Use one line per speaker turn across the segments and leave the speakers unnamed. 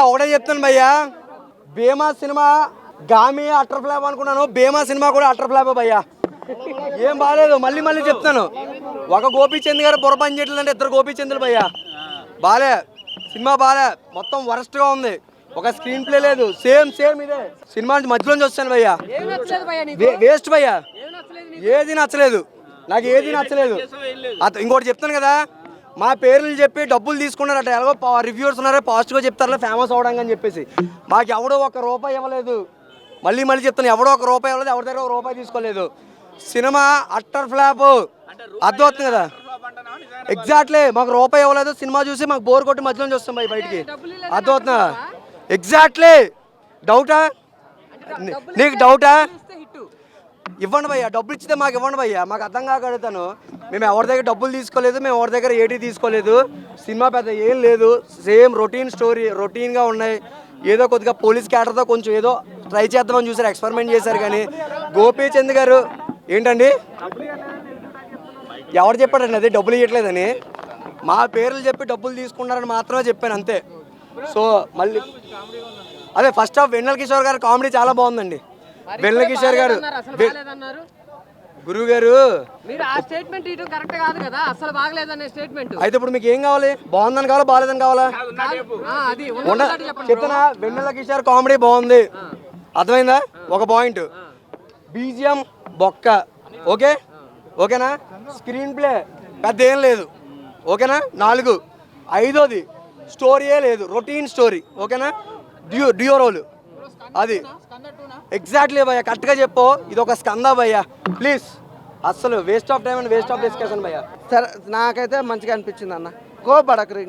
ఒకటే చెప్తాను భయ్యా, భీమా సినిమా గామి అటర్ ఫ్లాప్ అనుకున్నాను, భీమా సినిమా కూడా అటర్ ఫ్లాప్ భయ్యా. ఏం బాగాలేదు, మళ్ళీ మళ్ళీ చెప్తాను. ఒక గోపీచంద్ గారు బుర్ర పని చేయట్లేదంటే ఇద్దరు గోపీచంద్లు భయ్యా. బాలే సినిమా, బాలే, మొత్తం వరస్ట్గా ఉంది. ఒక స్క్రీన్ ప్లే లేదు, సేమ్ ఇదే సినిమా మధ్యలోంచి వస్తాను భయ్యా. వేస్ట్ భయ్యా, ఏది నచ్చలేదు నాకు, ఏది నచ్చలేదు. ఇంకోటి చెప్తాను కదా, మా పేర్లు చెప్పి డబ్బులు తీసుకున్నారట, ఎలాగో రివ్యూవర్స్ ఉన్నారో పాజిటివ్గా చెప్తారు ఫేమస్ అవడానికి అని చెప్పేసి. మాకు ఎవడో ఒక రూపాయి ఇవ్వలేదు. మళ్ళీ చెప్తాను, ఎవడో ఒక రూపాయి ఇవ్వలేదు, ఎవరి దగ్గర ఒక రూపాయి తీసుకోలేదు. సినిమా అట్టర్ ఫ్లాప్, అర్థమవుతుంది కదా. ఎగ్జాక్ట్లీ, మాకు రూపాయి ఇవ్వలేదు. సినిమా చూసి మాకు బోర్ కొట్టి మధ్యలో వస్తాం బయటికి, అర్థమవుతుందా. ఎగ్జాక్ట్లీ. డౌటా నీకు? డౌటా? ఇవ్వండి భయ్యా, డబ్బులు ఇచ్చితే మాకు ఇవ్వండి భయ్యా. మాకు అర్థం కాక అడుగుతాను. మేము ఎవరి దగ్గర డబ్బులు తీసుకోలేదు, మేము ఎవరి దగ్గర ఏటీ తీసుకోలేదు. సినిమా పెద్ద ఏం లేదు, సేమ్ రొటీన్ స్టోరీ, రొటీన్గా ఉన్నాయి. ఏదో కొద్దిగా పోలీస్ క్యారెక్టర్తో కొంచెం ఏదో ట్రై చేద్దామని చూసారు, ఎక్స్పెరిమెంట్ చేశారు. కానీ గోపీచంద్ గారు ఏంటండి, ఎవరు చెప్పాడండి అది డబ్బులు ఇవ్వట్లేదని? మా పేర్లు చెప్పి డబ్బులు తీసుకున్నారని మాత్రమే చెప్పాను, అంతే. సో మళ్ళీ అదే ఫస్ట్ హాఫ్ వెన్నెల కిషోర్ గారు కామెడీ చాలా బాగుందండి. వెన్నెల కిషోర్ గారు, గురువు గారు అయితే ఇప్పుడు మీకు ఏం కావాలి? బాగుందని కావాలా, బాగాలేదని కావాలా? చెప్తున్నా, వెన్నెల కిషోర్ కామెడీ బాగుంది, అర్థమైందా? ఒక పాయింట్. బీజిఎం బొక్క, ఓకేనా. స్క్రీన్ ప్లే పెద్ద ఏం లేదు, ఓకేనా. 4. 5ది స్టోరీయే లేదు, రొటీన్ స్టోరీ, ఓకేనా. డ్యూ రోల్ అది. ఎగ్జాక్ట్లీ భయ్యా, కరెక్ట్గా చెప్పు. ఇది ఒక స్కందా భయ్యా, ప్లీజ్. అస్సలు waste of time and waste of discussion భయ్యా.
సరే, నాకైతే మంచిగా అనిపించింది అన్న. కోపడకరి,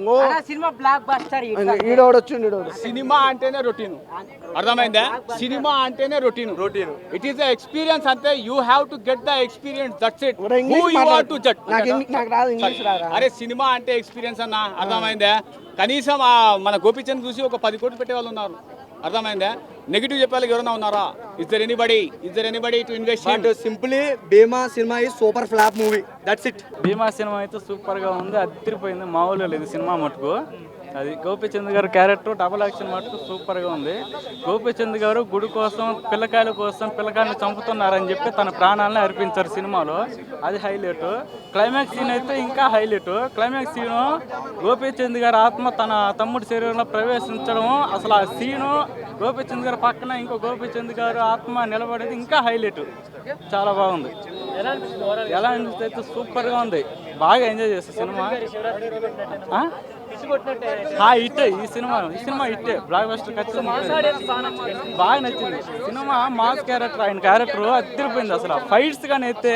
సినిమా బ్లాక్ బస్టర్.
సినిమా అంటేనే రొటీన్, అర్థమైందా? సినిమా అంటేనే routine. It is the experience అంతే. You have to get the experience, that's it. Who you want to judge. అరే సినిమా అంటే ఎక్స్పీరియన్స్ అన్న, అర్థమైందా? కనీసం మన గోపీచంద్ చూసి ఒక 10 కోట్లు పెట్టే వాళ్ళు ఉన్నారు, అర్థమైందా? నెగిటివ్ చెప్పాలి ఎవరైనా ఉన్నారా? Is there anybody to invest?
Simply Bheema cinema is super flop movie, that's it.
Bheema cinema అయితే సూపర్గా ఉంది, అదిరిపోయింది, మామూలుగా లేదు సినిమా మటుకు. అది గోపీచంద్ గారు క్యారెక్టర్ డబుల్ యాక్షన్ మటుకు సూపర్గా ఉంది. గోపీచంద్ గారు గుడి కోసం, పిల్లకాయలను చంపుతున్నారని చెప్పి తన ప్రాణాలను అర్పించారు సినిమాలో, అది హైలైట్. క్లైమాక్స్ సీన్ అయితే ఇంకా హైలైట్. క్లైమాక్స్ సీను గోపీచంద్ గారి ఆత్మ తన తమ్ముడి శరీరంలో ప్రవేశించడం, అసలు ఆ సీను గోపీచంద్ గారి పక్కన ఇంకో గోపీచంద్ గారు ఆత్మ నిలబడేది ఇంకా హైలైట్, చాలా బాగుంది. ఎలా అనిపిస్తే అయితే సూపర్గా ఉంది, బాగా ఎంజాయ్ చేస్తా సినిమా. హిట్టే ఈ సినిమా హిట్టే, బ్లాక్ బస్టర్ ఖచ్చితంగా బాగా నచ్చింది సినిమా. మాస్ క్యారెక్టర్, ఆయన క్యారెక్టర్ అదిరిపోయింది. అసలు ఫైట్స్ కానీ అయితే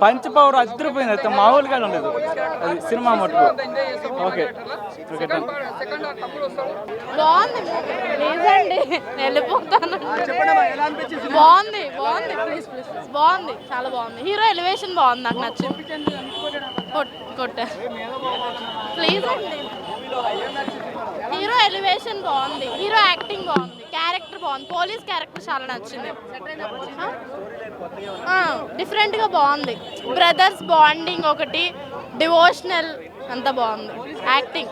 పంచ్ పవర్ అదిరిపోయింది, అయితే మామూలుగా ఉండదు అది సినిమా మటుకు. ఓకే
బాగుంది, చాలా బాగుంది. హీరో ఎలివేషన్ బాగుంది, నాకు నచ్చింది. ప్లీజ్ అండి, హీరో ఎలివేషన్ బాగుంది, హీరో యాక్టింగ్ బాగుంది, క్యారెక్టర్ బాగుంది, పోలీస్ క్యారెక్టర్ చాలా నచ్చింది. డిఫరెంట్గా బాగుంది. బ్రదర్స్ బాండింగ్ ఒకటి, డివోషనల్ అంతా బాగుంది. యాక్టింగ్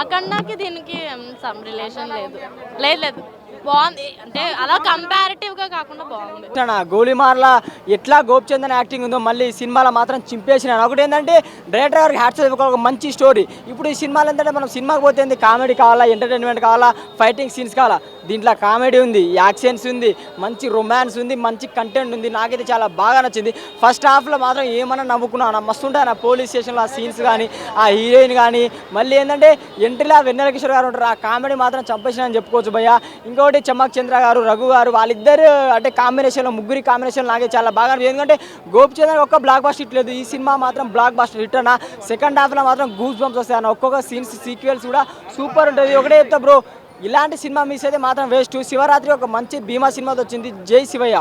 అఖండాకి దీనికి సమ్ రిలేషన్ లేదు బాగుంది, అంటే అలా కంపారిటివ్గా కాకుండా బాగుంది.
గోలిమార్ల ఎట్లా గోపిచంద్ అని యాక్టింగ్ ఉందో మళ్ళీ ఈ సినిమాలో మాత్రం చింపేసినాను. ఒకటి ఏంటంటే డైరెక్టర్ గారికి హ్యాట్స్, ఒక మంచి స్టోరీ. ఇప్పుడు ఈ సినిమాలు ఏంటంటే మనం సినిమాకి పోతే కామెడీ కావాలా, ఎంటర్టైన్మెంట్ కావాలా, ఫైటింగ్ సీన్స్ కావాలా. దీంట్లో కామెడీ ఉంది, యాక్షన్స్ ఉంది, మంచి రొమాన్స్ ఉంది, మంచి కంటెంట్ ఉంది. నాకైతే చాలా బాగా నచ్చింది. ఫస్ట్ హాఫ్లో మాత్రం ఏమన్నా నవ్వుకున్నాను, మస్తు ఉంటాను. ఆ పోలీస్ స్టేషన్లో ఆ సీన్స్ కానీ, ఆ హీరోయిన్ కానీ, మళ్ళీ ఏంటంటే ఎంట్రీలో వెన్నెల కిషోర్ గారు ఉంటారు, ఆ కామెడీ మాత్రం చంపేసిన చెప్పుకోవచ్చు భయ్య. ఇంకోటి చమ్మక్ చంద్ర గారు, రఘు గారు, వాళ్ళిద్దరు అంటే కాంబినేషన్లో, ముగ్గురి కాంబినేషన్ నాకే చాలా బాగా అనిపించింది. ఎందుకంటే గోపిచంద్ ఒక్క బ్లాక్ బస్టర్ హిట్ లేదు, ఈ సినిమా మాత్రం బ్లాక్ బస్టర్ హిట్ అన్న. సెకండ్ హాఫ్లో మాత్రం గూస్ బంప్స్ వస్తాయి అన్న, ఒక్కొక్క సీన్స్ సీక్వెల్స్ కూడా సూపర్ ఉంటుంది. ఒకటే చెప్తా బ్రో, ఇలాంటి సినిమా మిస్ అయితే మాత్రం వేస్ట్. శివరాత్రి ఒక మంచి భీమా సినిమాతో వచ్చింది. జై శివయ్య.